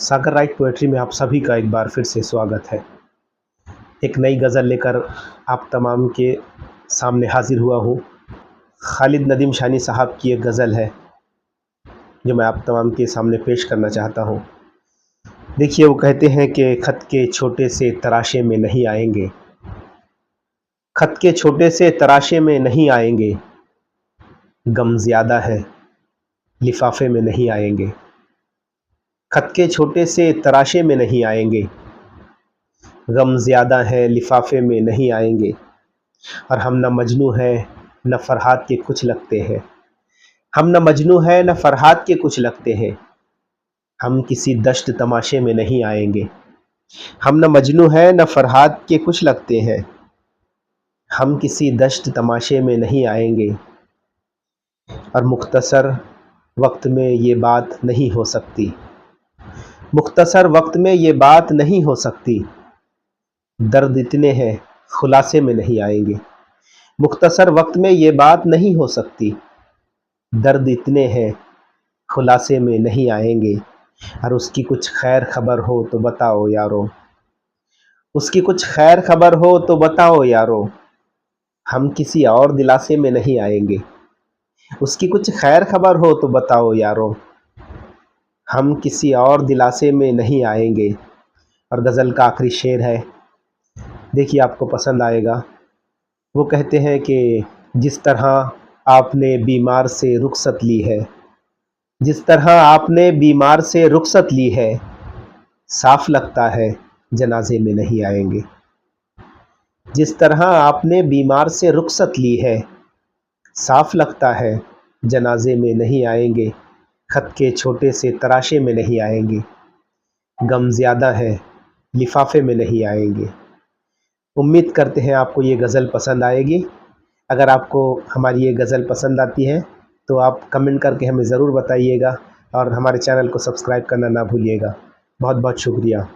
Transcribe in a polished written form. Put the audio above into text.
सागर write poetry में आप सभी का एक बार फिर से स्वागत है। एक नई गज़ल लेकर आप तमाम के सामने हाजिर हुआ हूँ। खालिद नदीम शानी साहब की एक गज़ल है जो मैं आप तमाम के सामने पेश करना चाहता हूँ। देखिए, वो कहते हैं कि खत के छोटे से तराशे में नहीं आएंगे, खत के छोटे से तराशे में नहीं आएंगे, गम ज़्यादा है लिफाफे में नहीं आएंगे। खत के छोटे से तराशे में नहीं आएंगे, गम ज़्यादा है लिफाफे में नहीं आएंगे। और हम न मजनू हैं न फरहाद के कुछ लगते हैं, हम न मजनू हैं न फरहाद के कुछ लगते हैं, हम किसी दश्त तमाशे में नहीं आएंगे। हम न मजनू हैं न फरहाद के कुछ लगते हैं, हम किसी दश्त तमाशे में नहीं आएंगे। और मुख्तसर वक्त में ये बात नहीं हो सकती, मुख्तसर वक्त में ये बात नहीं हो सकती, दर्द इतने हैं खुलासे में नहीं आएंगे। मुख्तसर वक्त में ये बात नहीं हो सकती, दर्द इतने हैं खुलासे में नहीं आएंगे। और उसकी कुछ खैर खबर हो तो बताओ यारो, उसकी कुछ खैर खबर हो तो बताओ यारो, हम किसी और दिलासे में नहीं आएंगे। उसकी कुछ खैर खबर हो तो बताओ यारो, हम किसी और दिलासे में नहीं आएंगे। और गज़ल का आखिरी शेर है, देखिए आपको पसंद आएगा। वो कहते हैं कि जिस तरह आपने बीमार से रुखसत ली है, जिस तरह आपने बीमार से रुखसत ली है, साफ लगता है जनाजे में नहीं आएंगे। जिस तरह आपने बीमार से रुखसत ली है, साफ लगता है जनाजे में नहीं आएंगे। खत के छोटे से तराशे में नहीं आएंगे, गम ज़्यादा है लिफाफे में नहीं आएंगे। उम्मीद करते हैं आपको ये गज़ल पसंद आएगी। अगर आपको हमारी ये गज़ल पसंद आती है तो आप कमेंट करके हमें ज़रूर बताइएगा और हमारे चैनल को सब्सक्राइब करना ना भूलिएगा। बहुत बहुत शुक्रिया।